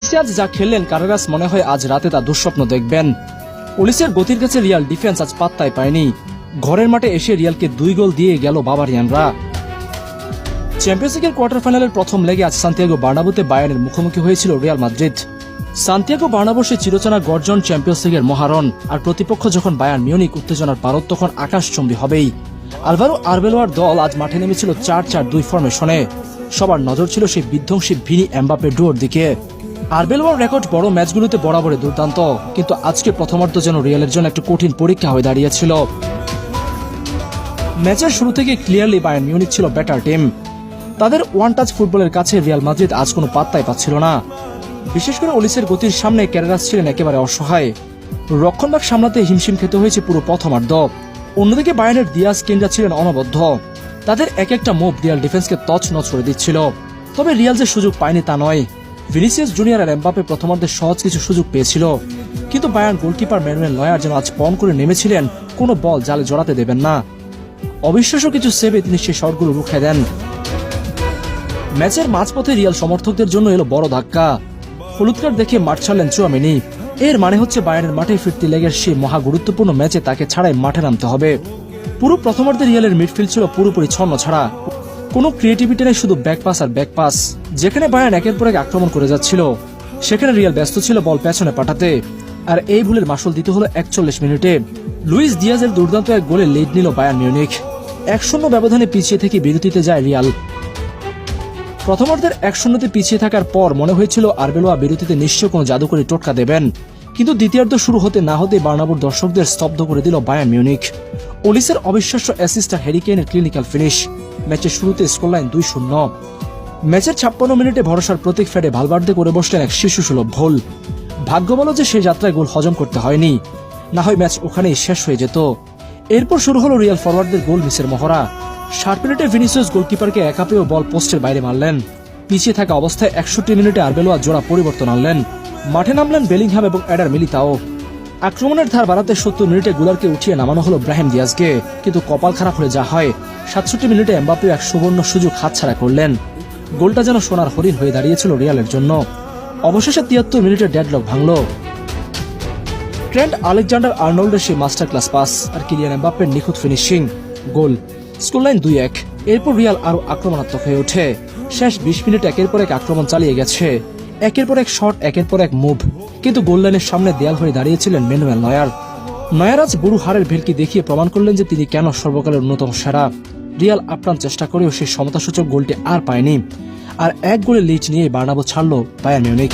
Messi আজ যা খেললেন Carreras মনে হয় আজ রাতে তা দুঃস্বপ্ন দেখবেন। ওলিসের গতির কাছে রিয়াল ডিফেন্স আজ পাত্তাই পায়নি। ঘরের মাঠে এসে রিয়ালকে 2 গোল দিয়ে গেল বাভারিয়ানরা। চ্যাম্পিয়ন্স লিগের কোয়ার্টার ফাইনালের প্রথম লেগে আজ সান্তিয়াগো বার্নাব্যুতে বায়ার্নের মুখোমুখি হয়েছিল রিয়াল মাদ্রিদ। সান্তিয়াগো বার্নাব্যু সে চিরচেনা গর্জন চ্যাম্পিয়ন্স লিগের মহারণ, আর প্রতিপক্ষ যখন বায়ার্ন মিউনিক উত্তেজনার পারদ তখন আকাশচুম্বী হবেই। আলভারো আরবেলোয়ার দল আজ মাঠে নেমেছিল 4-4-2 ফরমেশনে। সবার নজর ছিল সেই বিধ্বংসী ভিনি এমবাপে ডুয়োর দিকে। আরবেলোয়ার রেকর্ড বড় ম্যাচগুলোতে বরাবরই দুর্দান্ত, কিন্তু আজকে প্রথমার্ধ যেন রিয়ালের জন্য একটু কঠিন পরীক্ষা হয়ে দাঁড়িয়েছিল। ম্যাচের শুরু থেকে ক্লিয়ারলি বায়ার্ন মিউনিক ছিল বেটার টিম। তাদের ওয়ান টাচ ফুটবলের কাছে রিয়াল মাদ্রিদ আজ কোনো পাত্তাই পাচ্ছিল না। বিশেষ করে ওলিসের গতির সামনে কারেরাস ছিলেন একেবারে অসহায়। রক্ষণভাগ সামলাতে হিমশিম খেতে হয়েছে পুরো প্রথমার্ধ। অন্যদিকে বায়ার্নের দিয়াজ কেন্দ্রা ছিলেন অনবদ্য। তাদের এক একটা মুভ রিয়াল ডিফেন্সকে তছনছ করে দিচ্ছিল। তবে রিয়াল যে সুযোগ পায়নি তা নয়। ভিনিসিয়াস জুনিয়র আর এমবাপে প্রথমার্ধে সহজ কিছু সুযোগ পেয়েছিল, কিন্তু বায়ার্ন গোলকিপার ম্যানুয়েল নয়ার যেন আজ পণ করে নেমেছিলেন কোনো বল জালে জড়াতে দেবেন না। অবিশ্বাস্য কিছু সেভে তিনি সেই শটগুলো রুখে দেন। ম্যাচের মাঝপথে রিয়াল সমর্থকদের জন্য এলো বড় ধাক্কা। হলুদ কার্ড দেখে মাঠ ছাড়লেন চুয়ামেনি। এর মানে হচ্ছে বায়ার্নের মাঠে ফিরতি লেগের সেই মহা গুরুত্বপূর্ণ ম্যাচে তাকে ছাড়াই মাঠে নামতে হবে। পুরো প্রথমার্ধে রিয়ালের মিডফিল্ড ছিল পুরোপুরি ছন্ন ছাড়া। কোনো ক্রিয়েটিভিটি নেই, শুধু ব্যাকপাস আর ব্যাকপাস। যেখানে বায়ার্ন একের পর এক আক্রমণ করে যাচ্ছিল, সেখানে রিয়াল ব্যস্ত ছিল বল পেছনে পাঠাতে। আর এই ভুলের মাসুল দিতে হলো 41 মিনিটে। লুইস দিয়াজের দুর্দান্ত এক গোলে লিড নিল বায়ার্ন মিউনিক। 1-0 ব্যবধানে পিছিয়ে থেকে বিরতিতে যায় রিয়াল। প্রথমার্ধের 1-0-তে পিছিয়ে থাকার পর মনে হয়েছিল আরবেলোয়া বিরতিতে নিশ্চয় কোনো জাদুকরী টোটকা দেবেন, কিন্তু দ্বিতীয়ার্ধ শুরু হতে না হতে বার্নাব্যুর দর্শকদের স্তব্ধ করে দিল বায়ার্ন মিউনিক। ওলিসের অবিশ্বাস্য অ্যাসিস্ট আর হ্যারি কেইনের ক্লিনিক্যাল ফিনিশ। ম্যাচের শুরুতে স্কোরলাইন 2-0। ম্যাচের 56 মিনিটে ভরসার প্রতীক ফেডে ভালভার্দে করে বসলেন এক শিশুসুলভ ভুল। ভাগ্য বলো যে সেই যাত্রায় গোল হজম করতে হয়নি, না হয় ম্যাচ ওখানেই শেষ হয়ে যেত। এরপর শুরু হলো রিয়াল ফরওয়ার্ডদের গোল মিসের মহড়া। 60 মিনিটে ভিনিসিয়াস গোলকিপারকে একা পেয়েও বল পোস্টের বাইরে মারলেন। পিছিয়ে থাকা অবস্থায় 61 মিনিটে আরবেলোয়া জোড়া পরিবর্তন আনলেন। মাঠে নামলেন বেলিংহাম এবং এডার মিলিতাও। আক্রমণের ধার বাড়াতে 70 মিনিটে গুলারকে উঠিয়ে নামানো হলো ব্রাহিম দিয়াজকে, কিন্তু কপাল খারাপ হলে যা হয়। 67 মিনিটে এমবাপে এক সুবর্ণ সুযোগ হাতছাড়া করলেন। গোলটা যেন সোনার হরিণ হয়ে দাঁড়িয়েছিল রিয়ালের জন্য। অবশেষে 73 মিনিটে ডেডলক ভাঙল। ট্রেন্ট আলেকজান্ডার আর্নল্ডের সেই মাস্টার ক্লাস পাস আর কিলিয়ান এমবাপ্পের নিখুঁত ফিনিশিং, গোল। স্কোরলাইন 2-1। এরপর রিয়াল আরো আক্রমণাত্মক হয়ে ওঠে। শেষ 20 মিনিট একের পর এক আক্রমণ চালিয়ে গেছে। একের পর এক শট, একের পর এক মুভ, কিন্তু গোললাইনের সামনে দেয়াল হয়ে দাঁড়িয়েছিলেন ম্যানুয়েল নয়ার। নয়ার আজ বুড়ো হারের ভেলকি দেখিয়ে প্রমাণ করলেন যে তিনি কেন সর্বকালের অন্যতম সেরা। রিয়াল আপ্রাণ চেষ্টা করেও সেই সমতাসূচক গোলটি আর পায়নি, আর এক গোলে লিড নিয়ে বার্নাব্যু ছাড়ল বায়ার্ন মিউনিক।